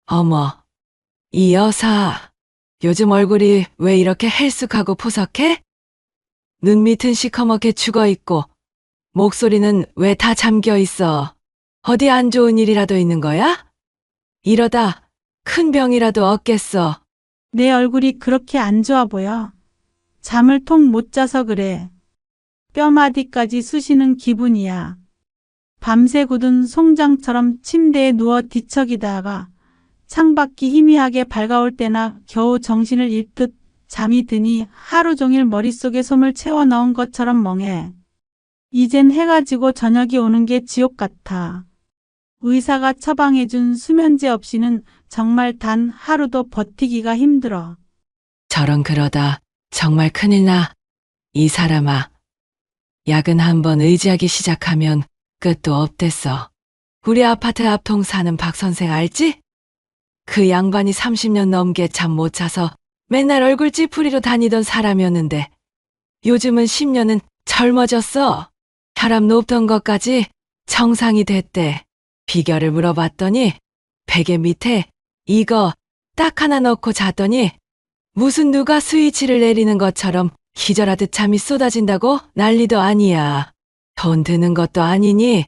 어머, 이 여사. 요즘 얼굴이 왜 이렇게 헬쑥하고 푸석해? 눈 밑은 시커멓게 죽어 있고, 목소리는 왜 다 잠겨 있어? 어디 안 좋은 일이라도 있는 거야? 이러다 큰 병이라도 얻겠어. 내 얼굴이 그렇게 안 좋아 보여. 잠을 통 못 자서 그래. 뼈마디까지 쑤시는 기분이야. 밤새 굳은 송장처럼 침대에 누워 뒤척이다가 창밖이 희미하게 밝아올 때나 겨우 정신을 잃듯 잠이 드니 하루 종일 머릿속에 솜을 채워 넣은 것처럼 멍해. 이젠 해가 지고 저녁이 오는 게 지옥 같아. 의사가 처방해준 수면제 없이는 정말 단 하루도 버티기가 힘들어. 저런 그러다 정말 큰일 나. 이 사람아. 약은 한번 의지하기 시작하면 끝도 없댔어. 우리 아파트 앞통 사는 박 선생 알지? 그 양반이 30년 넘게 잠 못 자서 맨날 얼굴 찌푸리로 다니던 사람이었는데 요즘은 10년은 젊어졌어. 혈압 높던 것까지 정상이 됐대. 비결을 물어봤더니 베개 밑에 이거 딱 하나 넣고 잤더니 무슨 누가 스위치를 내리는 것처럼 기절하듯 잠이 쏟아진다고 난리도 아니야. 돈 드는 것도 아니니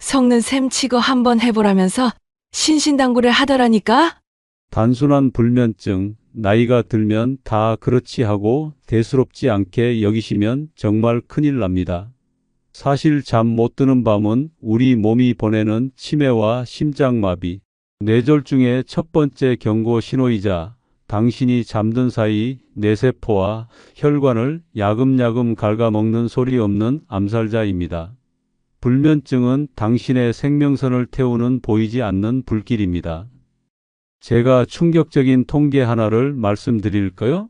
속는 셈 치고 한번 해보라면서 신신당부를 하더라니까? 단순한 불면증, 나이가 들면 다 그렇지 하고 대수롭지 않게 여기시면 정말 큰일 납니다. 사실 잠 못 드는 밤은 우리 몸이 보내는 치매와 심장마비, 뇌졸중의 첫 번째 경고 신호이자 당신이 잠든 사이 뇌세포와 혈관을 야금야금 갉아먹는 소리 없는 암살자입니다. 불면증은 당신의 생명선을 태우는 보이지 않는 불길입니다. 제가 충격적인 통계 하나를 말씀드릴까요?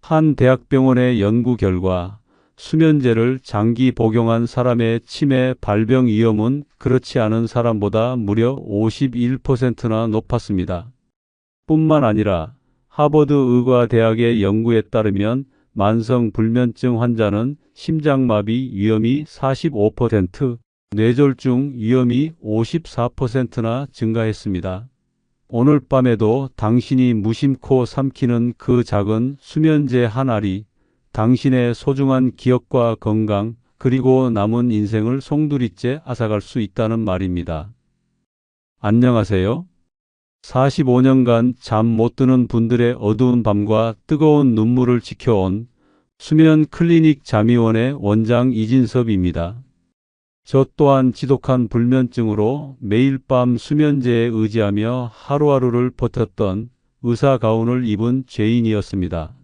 한 대학병원의 연구 결과 수면제를 장기 복용한 사람의 치매 발병 위험은 그렇지 않은 사람보다 무려 51%나 높았습니다. 뿐만 아니라 하버드 의과대학의 연구에 따르면 만성 불면증 환자는 심장마비 위험이 45%, 뇌졸중 위험이 54%나 증가했습니다. 오늘 밤에도 당신이 무심코 삼키는 그 작은 수면제 한 알이 당신의 소중한 기억과 건강 그리고 남은 인생을 송두리째 앗아갈 수 있다는 말입니다. 안녕하세요. 45년간 잠 못 드는 분들의 어두운 밤과 뜨거운 눈물을 지켜온 수면 클리닉 잠이원의 원장 이진섭입니다. 저 또한 지독한 불면증으로 매일 밤 수면제에 의지하며 하루하루를 버텼던 의사 가운을 입은 죄인이었습니다.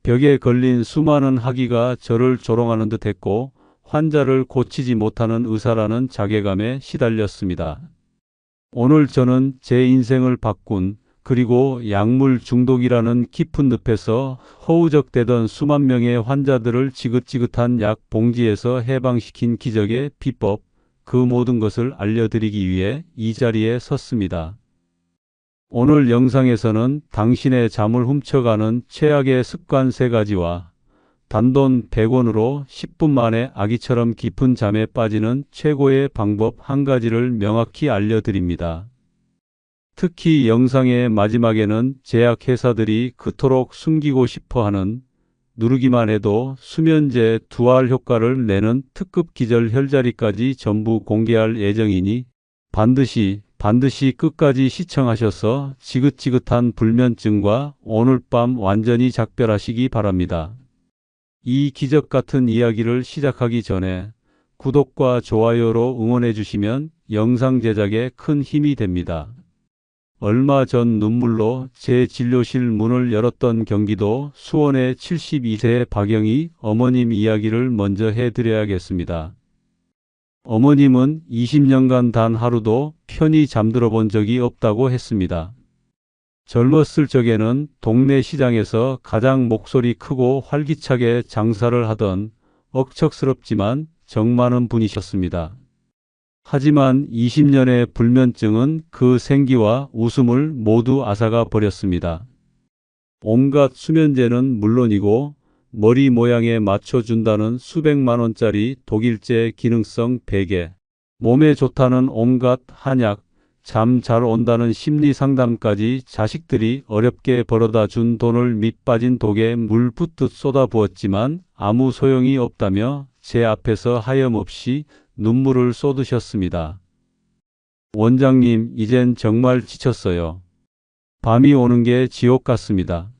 벽에 걸린 수많은 학위가 저를 조롱하는 듯 했고 환자를 고치지 못하는 의사라는 자괴감에 시달렸습니다. 오늘 저는 제 인생을 바꾼 그리고 약물 중독이라는 깊은 늪에서 허우적대던 수만 명의 환자들을 지긋지긋한 약 봉지에서 해방시킨 기적의 비법, 그 모든 것을 알려드리기 위해 이 자리에 섰습니다. 오늘 영상에서는 당신의 잠을 훔쳐가는 최악의 습관 3가지와 단돈 100원으로 10분 만에 아기처럼 깊은 잠에 빠지는 최고의 방법 1가지를 명확히 알려드립니다. 특히 영상의 마지막에는 제약회사들이 그토록 숨기고 싶어하는 누르기만 해도 수면제 2알 효과를 내는 특급 기절 혈자리까지 전부 공개할 예정이니 반드시 끝까지 시청하셔서 지긋지긋한 불면증과 오늘 밤 완전히 작별하시기 바랍니다. 이 기적 같은 이야기를 시작하기 전에 구독과 좋아요로 응원해 주시면 영상 제작에 큰 힘이 됩니다. 얼마 전 눈물로 제 진료실 문을 열었던 경기도 수원의 72세 박영희 어머님 이야기를 먼저 해드려야겠습니다. 어머님은 20년간 단 하루도 편히 잠들어 본 적이 없다고 했습니다. 젊었을 적에는 동네 시장에서 가장 목소리 크고 활기차게 장사를 하던 억척스럽지만 정 많은 분이셨습니다. 하지만 20년의 불면증은 그 생기와 웃음을 모두 앗아가 버렸습니다. 온갖 수면제는 물론이고 머리 모양에 맞춰준다는 수백만 원짜리 독일제 기능성 베개, 몸에 좋다는 온갖 한약, 잠 잘 온다는 심리 상담까지 자식들이 어렵게 벌어다 준 돈을 밑 빠진 독에 물 붓듯 쏟아부었지만 아무 소용이 없다며 제 앞에서 하염없이 눈물을 쏟으셨습니다. 원장님, 이젠 정말 지쳤어요. 밤이 오는 게 지옥 같습니다.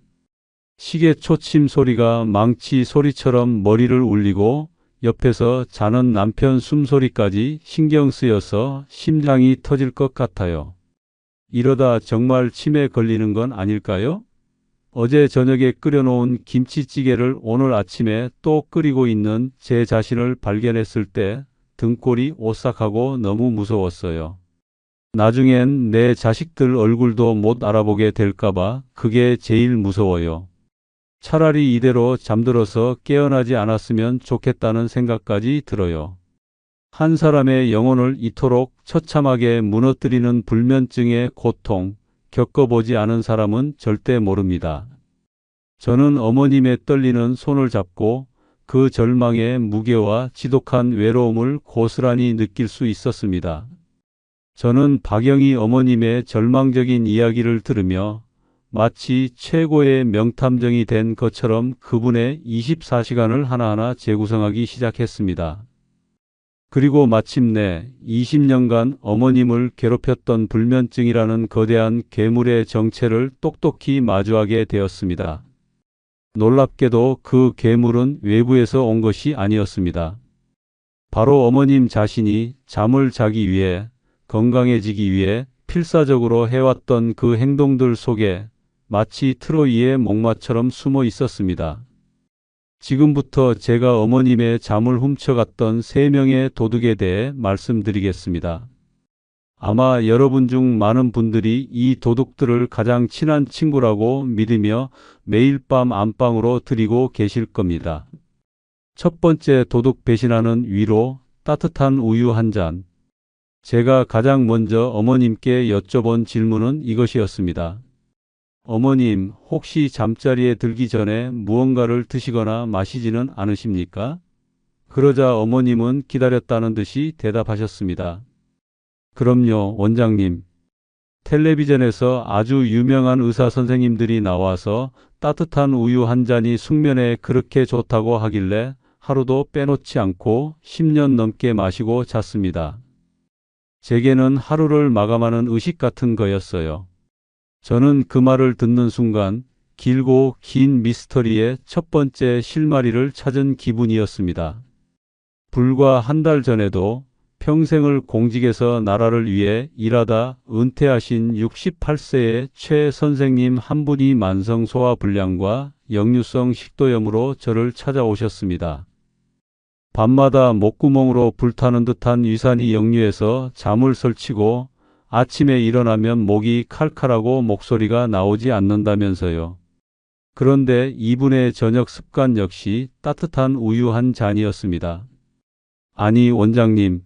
시계 초침 소리가 망치 소리처럼 머리를 울리고 옆에서 자는 남편 숨소리까지 신경 쓰여서 심장이 터질 것 같아요. 이러다 정말 치매 걸리는 건 아닐까요? 어제 저녁에 끓여놓은 김치찌개를 오늘 아침에 또 끓이고 있는 제 자신을 발견했을 때 등골이 오싹하고 너무 무서웠어요. 나중엔 내 자식들 얼굴도 못 알아보게 될까봐 그게 제일 무서워요. 차라리 이대로 잠들어서 깨어나지 않았으면 좋겠다는 생각까지 들어요. 한 사람의 영혼을 이토록 처참하게 무너뜨리는 불면증의 고통, 겪어보지 않은 사람은 절대 모릅니다. 저는 어머님의 떨리는 손을 잡고 그 절망의 무게와 지독한 외로움을 고스란히 느낄 수 있었습니다. 저는 박영희 어머님의 절망적인 이야기를 들으며 마치 최고의 명탐정이 된 것처럼 그분의 24시간을 하나하나 재구성하기 시작했습니다. 그리고 마침내 20년간 어머님을 괴롭혔던 불면증이라는 거대한 괴물의 정체를 똑똑히 마주하게 되었습니다. 놀랍게도 그 괴물은 외부에서 온 것이 아니었습니다. 바로 어머님 자신이 잠을 자기 위해, 건강해지기 위해 필사적으로 해왔던 그 행동들 속에 마치 트로이의 목마처럼 숨어 있었습니다. 지금부터 제가 어머님의 잠을 훔쳐갔던 3명의 도둑에 대해 말씀드리겠습니다. 아마 여러분 중 많은 분들이 이 도둑들을 가장 친한 친구라고 믿으며 매일 밤 안방으로 들이고 계실 겁니다. 첫 번째 도둑 배신하는 위로 따뜻한 우유 한 잔. 제가 가장 먼저 어머님께 여쭤본 질문은 이것이었습니다. 어머님, 혹시 잠자리에 들기 전에 무언가를 드시거나 마시지는 않으십니까? 그러자 어머님은 기다렸다는 듯이 대답하셨습니다. 그럼요, 원장님. 텔레비전에서 아주 유명한 의사 선생님들이 나와서 따뜻한 우유 한 잔이 숙면에 그렇게 좋다고 하길래 하루도 빼놓지 않고 10년 넘게 마시고 잤습니다. 제게는 하루를 마감하는 의식 같은 거였어요. 저는 그 말을 듣는 순간 길고 긴 미스터리의 첫 번째 실마리를 찾은 기분이었습니다. 불과 한 달 전에도 평생을 공직에서 나라를 위해 일하다 은퇴하신 68세의 최 선생님 한 분이 만성 소화불량과 역류성 식도염으로 저를 찾아오셨습니다. 밤마다 목구멍으로 불타는 듯한 위산이 역류해서 잠을 설치고 아침에 일어나면 목이 칼칼하고 목소리가 나오지 않는다면서요. 그런데 이분의 저녁 습관 역시 따뜻한 우유 한 잔이었습니다. 아니, 원장님,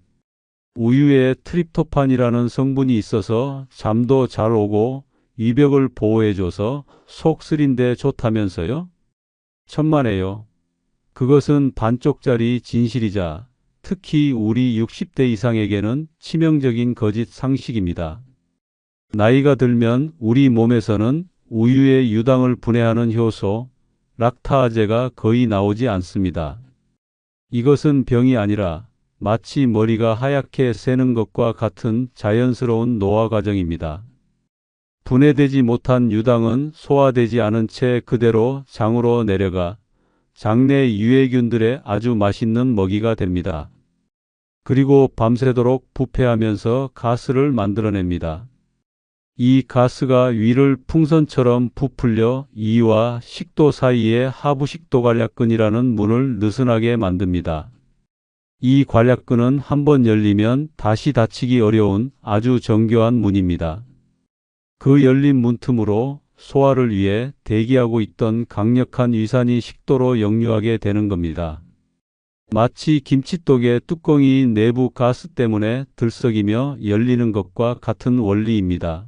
우유에 트립토판이라는 성분이 있어서 잠도 잘 오고 위벽을 보호해줘서 속 쓰린데 좋다면서요? 천만에요. 그것은 반쪽짜리 진실이자 특히 우리 60대 이상에게는 치명적인 거짓 상식입니다. 나이가 들면 우리 몸에서는 우유의 유당을 분해하는 효소, 락타아제가 거의 나오지 않습니다. 이것은 병이 아니라 마치 머리가 하얗게 새는 것과 같은 자연스러운 노화 과정입니다. 분해되지 못한 유당은 소화되지 않은 채 그대로 장으로 내려가 장내 유해균들의 아주 맛있는 먹이가 됩니다. 그리고 밤새도록 부패하면서 가스를 만들어냅니다. 이 가스가 위를 풍선처럼 부풀려 이와 식도 사이에 하부식도 관략근이라는 문을 느슨하게 만듭니다. 이 관략근은 한번 열리면 다시 닫히기 어려운 아주 정교한 문입니다. 그 열린 문틈으로 소화를 위해 대기하고 있던 강력한 위산이 식도로 역류하게 되는 겁니다. 마치 김치독의 뚜껑이 내부 가스 때문에 들썩이며 열리는 것과 같은 원리입니다.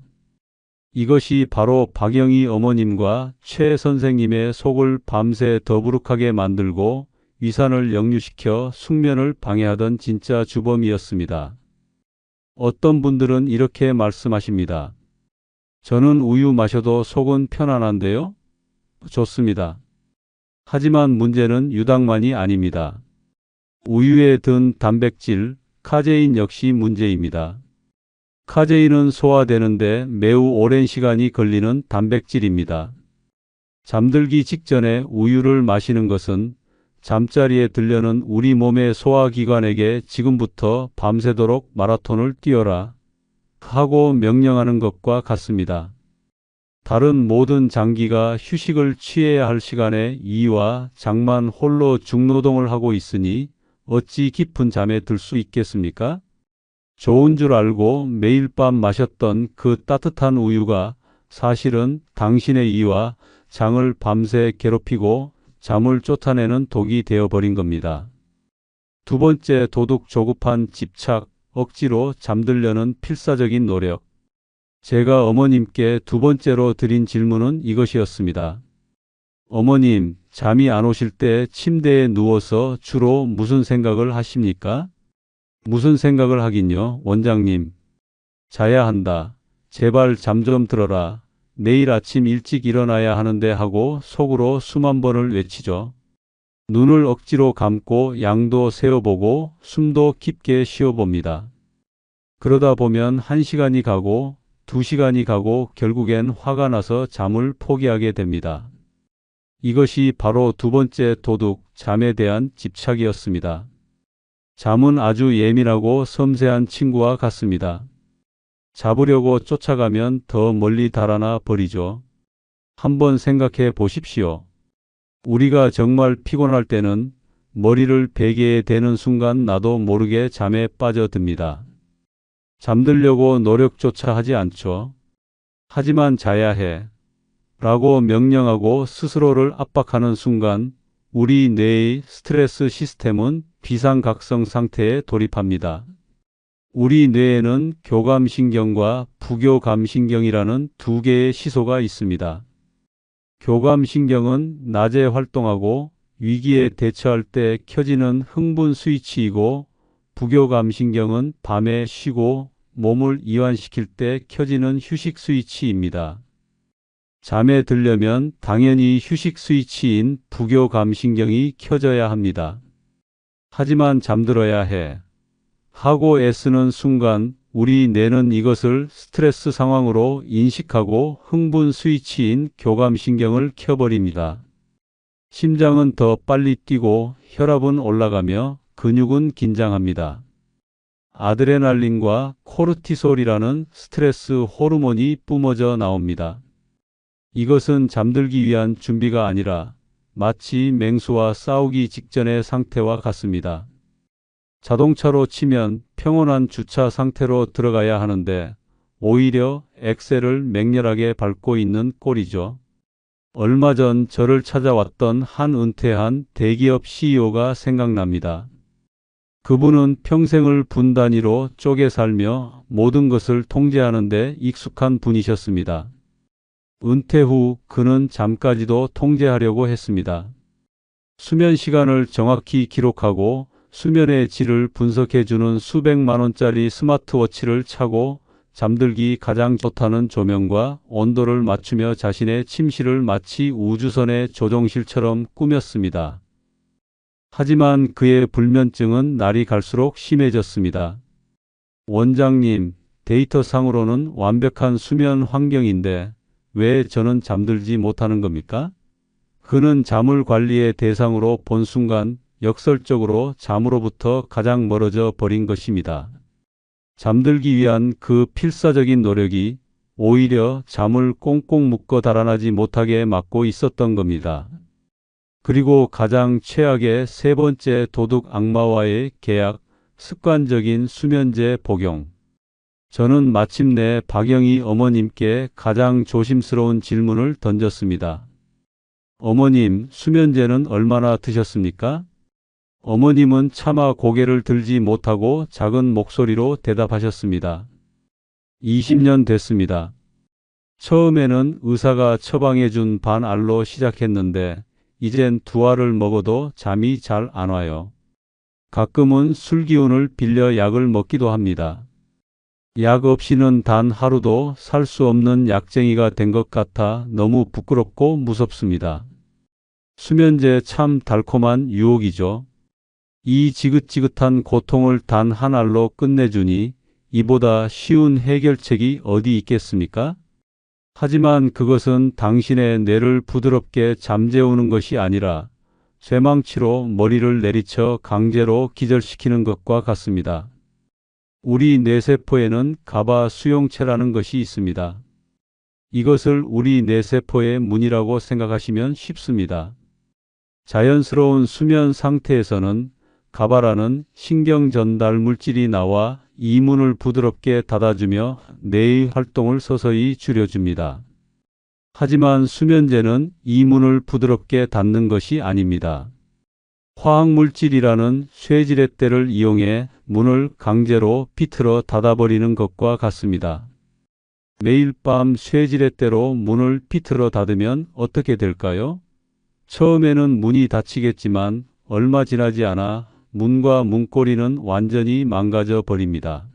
이것이 바로 박영희 어머님과 최 선생님의 속을 밤새 더부룩하게 만들고 위산을 역류시켜 숙면을 방해하던 진짜 주범이었습니다. 어떤 분들은 이렇게 말씀하십니다. 저는 우유 마셔도 속은 편안한데요? 좋습니다. 하지만 문제는 유당만이 아닙니다. 우유에 든 단백질, 카제인 역시 문제입니다. 카제인은 소화되는데 매우 오랜 시간이 걸리는 단백질입니다. 잠들기 직전에 우유를 마시는 것은 잠자리에 들려는 우리 몸의 소화기관에게 지금부터 밤새도록 마라톤을 뛰어라 하고 명령하는 것과 같습니다. 다른 모든 장기가 휴식을 취해야 할 시간에 이와 장만 홀로 중노동을 하고 있으니 어찌 깊은 잠에 들 수 있겠습니까? 좋은 줄 알고 매일 밤 마셨던 그 따뜻한 우유가 사실은 당신의 이와 장을 밤새 괴롭히고 잠을 쫓아내는 독이 되어버린 겁니다. 두 번째 도둑 조급한 집착, 억지로 잠들려는 필사적인 노력. 제가 어머님께 두 번째로 드린 질문은 이것이었습니다. 어머님, 잠이 안 오실 때 침대에 누워서 주로 무슨 생각을 하십니까? 무슨 생각을 하긴요, 원장님. 자야 한다. 제발 잠 좀 들어라. 내일 아침 일찍 일어나야 하는데 하고 속으로 수만 번을 외치죠. 눈을 억지로 감고 양도 세어보고 숨도 깊게 쉬어봅니다. 그러다 보면 1시간이 가고 2시간이 가고 결국엔 화가 나서 잠을 포기하게 됩니다. 이것이 바로 두 번째 도둑, 잠에 대한 집착이었습니다. 잠은 아주 예민하고 섬세한 친구와 같습니다. 잡으려고 쫓아가면 더 멀리 달아나 버리죠. 한번 생각해 보십시오. 우리가 정말 피곤할 때는 머리를 베개에 대는 순간 나도 모르게 잠에 빠져듭니다. 잠들려고 노력조차 하지 않죠. 하지만 자야 해 라고 명령하고 스스로를 압박하는 순간 우리 뇌의 스트레스 시스템은 비상각성 상태에 돌입합니다. 우리 뇌에는 교감신경과 부교감신경이라는 두 개의 시소가 있습니다. 교감신경은 낮에 활동하고 위기에 대처할 때 켜지는 흥분 스위치이고 부교감신경은 밤에 쉬고 몸을 이완시킬 때 켜지는 휴식 스위치입니다. 잠에 들려면 당연히 휴식 스위치인 부교감신경이 켜져야 합니다. 하지만 잠들어야 해 하고 애쓰는 순간 우리 뇌는 이것을 스트레스 상황으로 인식하고 흥분 스위치인 교감신경을 켜버립니다. 심장은 더 빨리 뛰고 혈압은 올라가며 근육은 긴장합니다. 아드레날린과 코르티솔이라는 스트레스 호르몬이 뿜어져 나옵니다. 이것은 잠들기 위한 준비가 아니라 마치 맹수와 싸우기 직전의 상태와 같습니다. 자동차로 치면 평온한 주차 상태로 들어가야 하는데 오히려 엑셀을 맹렬하게 밟고 있는 꼴이죠. 얼마 전 저를 찾아왔던 한 은퇴한 대기업 CEO가 생각납니다. 그분은 평생을 분 단위로 쪼개 살며 모든 것을 통제하는 데 익숙한 분이셨습니다. 은퇴 후 그는 잠까지도 통제하려고 했습니다. 수면 시간을 정확히 기록하고 수면의 질을 분석해주는 수백만 원짜리 스마트워치를 차고 잠들기 가장 좋다는 조명과 온도를 맞추며 자신의 침실을 마치 우주선의 조종실처럼 꾸몄습니다. 하지만 그의 불면증은 날이 갈수록 심해졌습니다. 원장님, 데이터상으로는 완벽한 수면 환경인데 왜 저는 잠들지 못하는 겁니까? 그는 잠을 관리의 대상으로 본 순간 역설적으로 잠으로부터 가장 멀어져 버린 것입니다. 잠들기 위한 그 필사적인 노력이 오히려 잠을 꽁꽁 묶어 달아나지 못하게 막고 있었던 겁니다. 그리고 가장 최악의 세 번째 도둑, 악마와의 계약, 습관적인 수면제 복용. 저는 마침내 박영희 어머님께 가장 조심스러운 질문을 던졌습니다. 어머님, 수면제는 얼마나 드셨습니까? 어머님은 차마 고개를 들지 못하고 작은 목소리로 대답하셨습니다. 20년 됐습니다. 처음에는 의사가 처방해준 반알로 시작했는데 이젠 2알을 먹어도 잠이 잘 안 와요. 가끔은 술 기운을 빌려 약을 먹기도 합니다. 약 없이는 단 하루도 살 수 없는 약쟁이가 된 것 같아 너무 부끄럽고 무섭습니다. 수면제 참 달콤한 유혹이죠. 이 지긋지긋한 고통을 단 한 알로 끝내주니 이보다 쉬운 해결책이 어디 있겠습니까? 하지만 그것은 당신의 뇌를 부드럽게 잠재우는 것이 아니라 쇠망치로 머리를 내리쳐 강제로 기절시키는 것과 같습니다. 우리 뇌세포에는 가바 수용체라는 것이 있습니다. 이것을 우리 뇌세포의 문이라고 생각하시면 쉽습니다. 자연스러운 수면 상태에서는 가바라는 신경 전달 물질이 나와 이 문을 부드럽게 닫아주며 뇌의 활동을 서서히 줄여줍니다. 하지만 수면제는 이 문을 부드럽게 닫는 것이 아닙니다. 화학물질이라는 쇠지렛대를 이용해 문을 강제로 비틀어 닫아버리는 것과 같습니다. 매일 밤 쇠지렛대로 문을 비틀어 닫으면 어떻게 될까요? 처음에는 문이 닫히겠지만 얼마 지나지 않아 문과 문고리는 완전히 망가져 버립니다.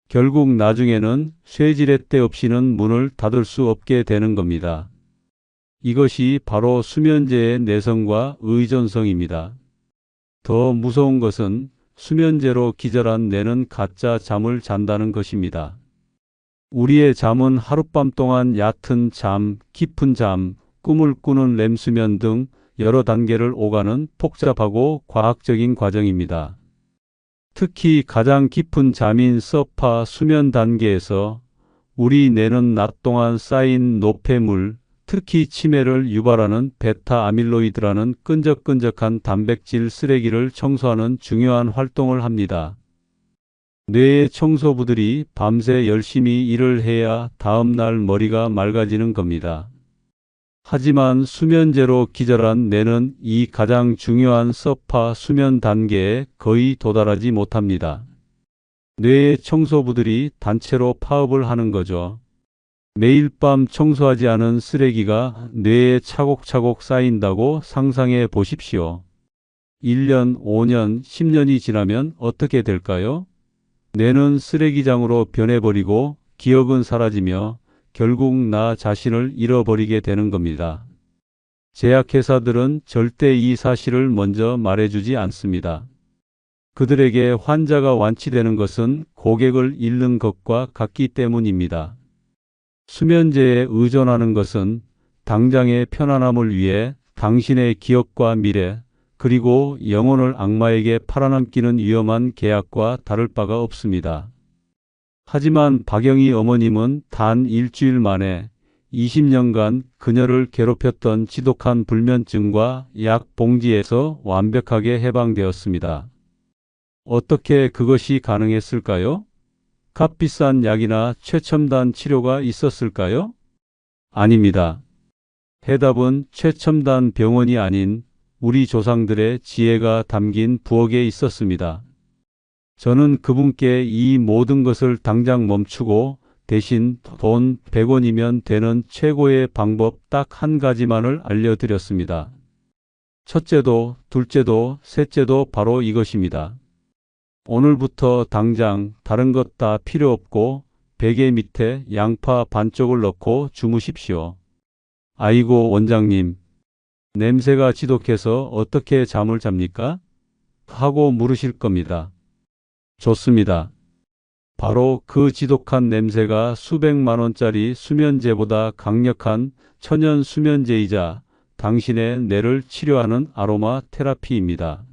결국 나중에는 쇠지렛대 없이는 문을 닫을 수 없게 되는 겁니다. 이것이 바로 수면제의 내성과 의존성입니다. 더 무서운 것은 수면제로 기절한 뇌는 가짜 잠을 잔다는 것입니다. 우리의 잠은 하룻밤 동안 얕은 잠, 깊은 잠, 꿈을 꾸는 렘수면 등 여러 단계를 오가는 복잡하고 과학적인 과정입니다. 특히 가장 깊은 잠인 서파 수면 단계에서 우리 뇌는 낮 동안 쌓인 노폐물, 특히 치매를 유발하는 베타 아밀로이드라는 끈적끈적한 단백질 쓰레기를 청소하는 중요한 활동을 합니다. 뇌의 청소부들이 밤새 열심히 일을 해야 다음날 머리가 맑아지는 겁니다. 하지만 수면제로 기절한 뇌는 이 가장 중요한 서파 수면 단계에 거의 도달하지 못합니다. 뇌의 청소부들이 단체로 파업을 하는 거죠. 매일 밤 청소하지 않은 쓰레기가 뇌에 차곡차곡 쌓인다고 상상해 보십시오. 1년, 5년, 10년이 지나면 어떻게 될까요? 뇌는 쓰레기장으로 변해버리고 기억은 사라지며 결국 나 자신을 잃어버리게 되는 겁니다. 제약회사들은 절대 이 사실을 먼저 말해주지 않습니다. 그들에게 환자가 완치되는 것은 고객을 잃는 것과 같기 때문입니다. 수면제에 의존하는 것은 당장의 편안함을 위해 당신의 기억과 미래, 그리고 영혼을 악마에게 팔아넘기는 위험한 계약과 다를 바가 없습니다. 하지만 박영희 어머님은 단 일주일 만에 20년간 그녀를 괴롭혔던 지독한 불면증과 약 봉지에서 완벽하게 해방되었습니다. 어떻게 그것이 가능했을까요? 값비싼 약이나 최첨단 치료가 있었을까요? 아닙니다. 해답은 최첨단 병원이 아닌 우리 조상들의 지혜가 담긴 부엌에 있었습니다. 저는 그분께 이 모든 것을 당장 멈추고 대신 돈 100원이면 되는 최고의 방법 딱 한 가지만을 알려드렸습니다. 첫째도, 둘째도, 셋째도 바로 이것입니다. 오늘부터 당장 다른 것 다 필요 없고 베개 밑에 양파 반쪽을 넣고 주무십시오. 아이고 원장님, 냄새가 지독해서 어떻게 잠을 잡니까? 하고 물으실 겁니다. 좋습니다. 바로 그 지독한 냄새가 수백만 원짜리 수면제보다 강력한 천연 수면제이자 당신의 뇌를 치료하는 아로마 테라피입니다.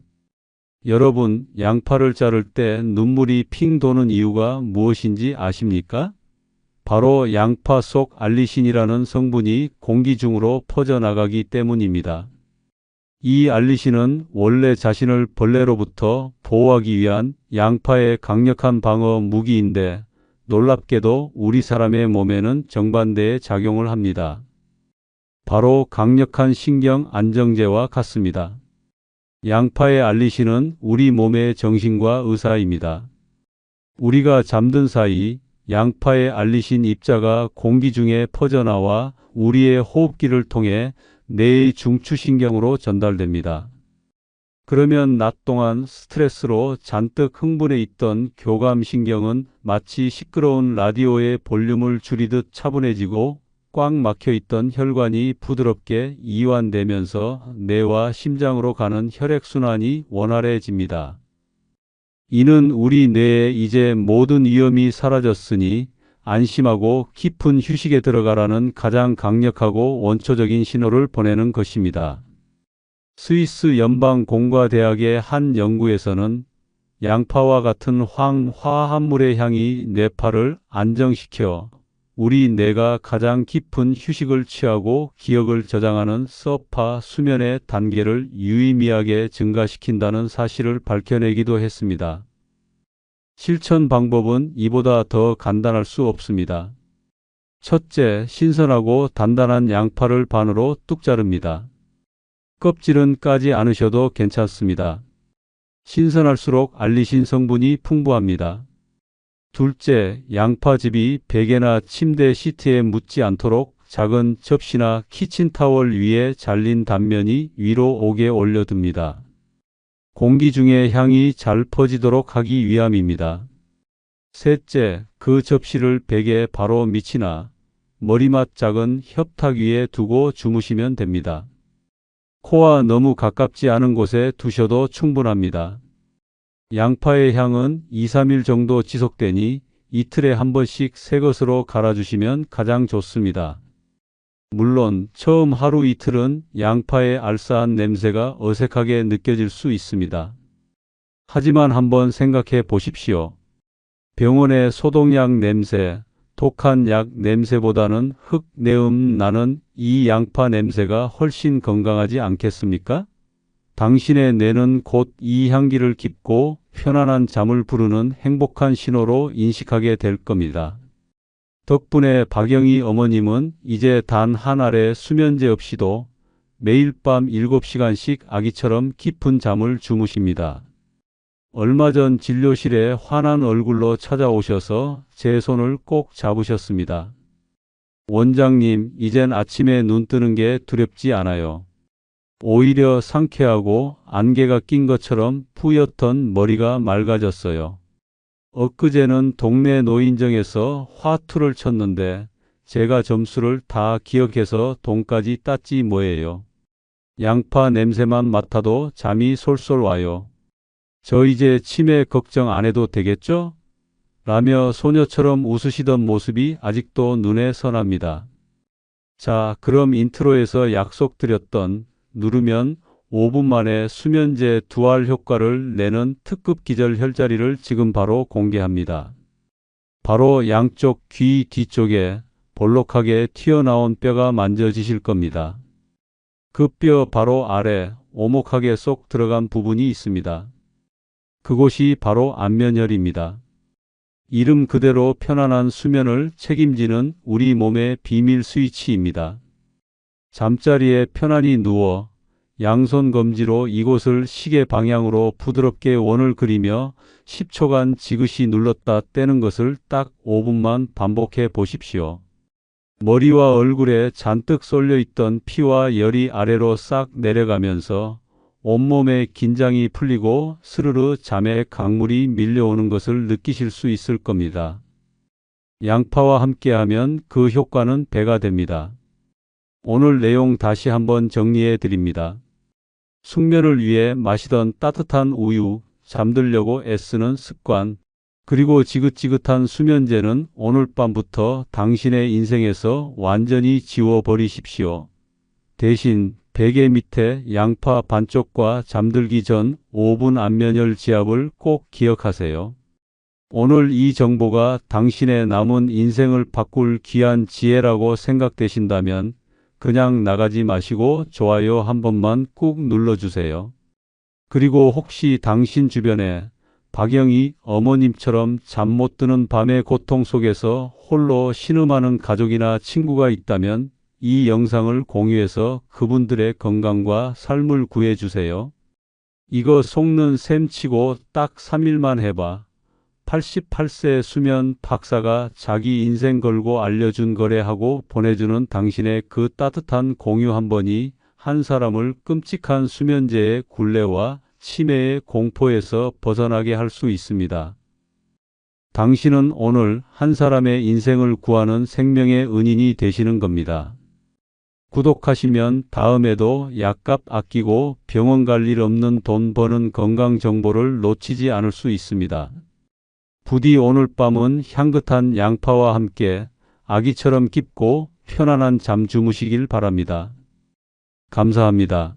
여러분, 양파를 자를 때 눈물이 핑 도는 이유가 무엇인지 아십니까? 바로 양파 속 알리신이라는 성분이 공기 중으로 퍼져나가기 때문입니다. 이 알리신은 원래 자신을 벌레로부터 보호하기 위한 양파의 강력한 방어 무기인데 놀랍게도 우리 사람의 몸에는 정반대의 작용을 합니다. 바로 강력한 신경 안정제와 같습니다. 양파의 알리신은 우리 몸의 정신과 의사입니다. 우리가 잠든 사이 양파의 알리신 입자가 공기 중에 퍼져나와 우리의 호흡기를 통해 뇌의 중추신경으로 전달됩니다. 그러면 낮 동안 스트레스로 잔뜩 흥분해 있던 교감신경은 마치 시끄러운 라디오의 볼륨을 줄이듯 차분해지고 꽉 막혀 있던 혈관이 부드럽게 이완되면서 뇌와 심장으로 가는 혈액순환이 원활해집니다. 이는 우리 뇌에 이제 모든 위험이 사라졌으니 안심하고 깊은 휴식에 들어가라는 가장 강력하고 원초적인 신호를 보내는 것입니다. 스위스 연방공과대학의 한 연구에서는 양파와 같은 황화합물의 향이 뇌파를 안정시켜 우리 뇌가 가장 깊은 휴식을 취하고 기억을 저장하는 서파 수면의 단계를 유의미하게 증가시킨다는 사실을 밝혀내기도 했습니다. 실천 방법은 이보다 더 간단할 수 없습니다. 첫째, 신선하고 단단한 양파를 반으로 뚝 자릅니다. 껍질은 까지 않으셔도 괜찮습니다. 신선할수록 알리신 성분이 풍부합니다. 둘째, 양파즙이 베개나 침대 시트에 묻지 않도록 작은 접시나 키친타월 위에 잘린 단면이 위로 오게 올려둡니다. 공기 중에 향이 잘 퍼지도록 하기 위함입니다. 셋째, 그 접시를 베개 바로 밑이나 머리맡 작은 협탁 위에 두고 주무시면 됩니다. 코와 너무 가깝지 않은 곳에 두셔도 충분합니다. 양파의 향은 2-3일 정도 지속되니 이틀에 한 번씩 새 것으로 갈아주시면 가장 좋습니다. 물론 처음 하루 이틀은 양파의 알싸한 냄새가 어색하게 느껴질 수 있습니다. 하지만 한번 생각해 보십시오. 병원의 소독약 냄새, 독한 약 냄새보다는 흙내음 나는 이 양파 냄새가 훨씬 건강하지 않겠습니까? 당신의 뇌는 곧 이 향기를 깊고 편안한 잠을 부르는 행복한 신호로 인식하게 될 겁니다. 덕분에 박영희 어머님은 이제 단 한 알의 수면제 없이도 매일 밤 7시간씩 아기처럼 깊은 잠을 주무십니다. 얼마 전 진료실에 환한 얼굴로 찾아오셔서 제 손을 꼭 잡으셨습니다. 원장님, 이젠 아침에 눈 뜨는 게 두렵지 않아요. 오히려 상쾌하고 안개가 낀 것처럼 뿌옇던 머리가 맑아졌어요. 엊그제는 동네 노인정에서 화투를 쳤는데 제가 점수를 다 기억해서 돈까지 땄지 뭐예요. 양파 냄새만 맡아도 잠이 솔솔 와요. 저 이제 치매 걱정 안 해도 되겠죠? 라며 소녀처럼 웃으시던 모습이 아직도 눈에 선합니다. 자, 그럼 인트로에서 약속드렸던 누르면 5분 만에 수면제 2알 효과를 내는 특급 기절 혈자리를 지금 바로 공개합니다. 바로 양쪽 귀 뒤쪽에 볼록하게 튀어나온 뼈가 만져지실 겁니다. 그 뼈 바로 아래 오목하게 쏙 들어간 부분이 있습니다. 그곳이 바로 안면혈입니다. 이름 그대로 편안한 수면을 책임지는 우리 몸의 비밀 스위치입니다. 잠자리에 편안히 누워 양손 검지로 이곳을 시계 방향으로 부드럽게 원을 그리며 10초간 지그시 눌렀다 떼는 것을 딱 5분만 반복해 보십시오. 머리와 얼굴에 잔뜩 쏠려 있던 피와 열이 아래로 싹 내려가면서 온몸의 긴장이 풀리고 스르르 잠의 강물이 밀려오는 것을 느끼실 수 있을 겁니다. 양파와 함께하면 그 효과는 배가 됩니다. 오늘 내용 다시 한번 정리해 드립니다. 숙면을 위해 마시던 따뜻한 우유, 잠들려고 애쓰는 습관, 그리고 지긋지긋한 수면제는 오늘 밤부터 당신의 인생에서 완전히 지워버리십시오. 대신 베개 밑에 양파 반쪽과 잠들기 전 5분 안면혈 지압을 꼭 기억하세요. 오늘 이 정보가 당신의 남은 인생을 바꿀 귀한 지혜라고 생각되신다면 그냥 나가지 마시고 좋아요 한 번만 꾹 눌러주세요. 그리고 혹시 당신 주변에 박영희 어머님처럼 잠 못 드는 밤의 고통 속에서 홀로 신음하는 가족이나 친구가 있다면 이 영상을 공유해서 그분들의 건강과 삶을 구해주세요. 이거 속는 셈 치고 딱 3일만 해봐. 88세 수면 박사가 자기 인생 걸고 알려준 거래 하고 보내주는 당신의 그 따뜻한 공유 한 번이 한 사람을 끔찍한 수면제의 굴레와 치매의 공포에서 벗어나게 할 수 있습니다. 당신은 오늘 한 사람의 인생을 구하는 생명의 은인이 되시는 겁니다. 구독하시면 다음에도 약값 아끼고 병원 갈 일 없는 돈 버는 건강 정보를 놓치지 않을 수 있습니다. 부디 오늘 밤은 향긋한 양파와 함께 아기처럼 깊고 편안한 잠 주무시길 바랍니다. 감사합니다.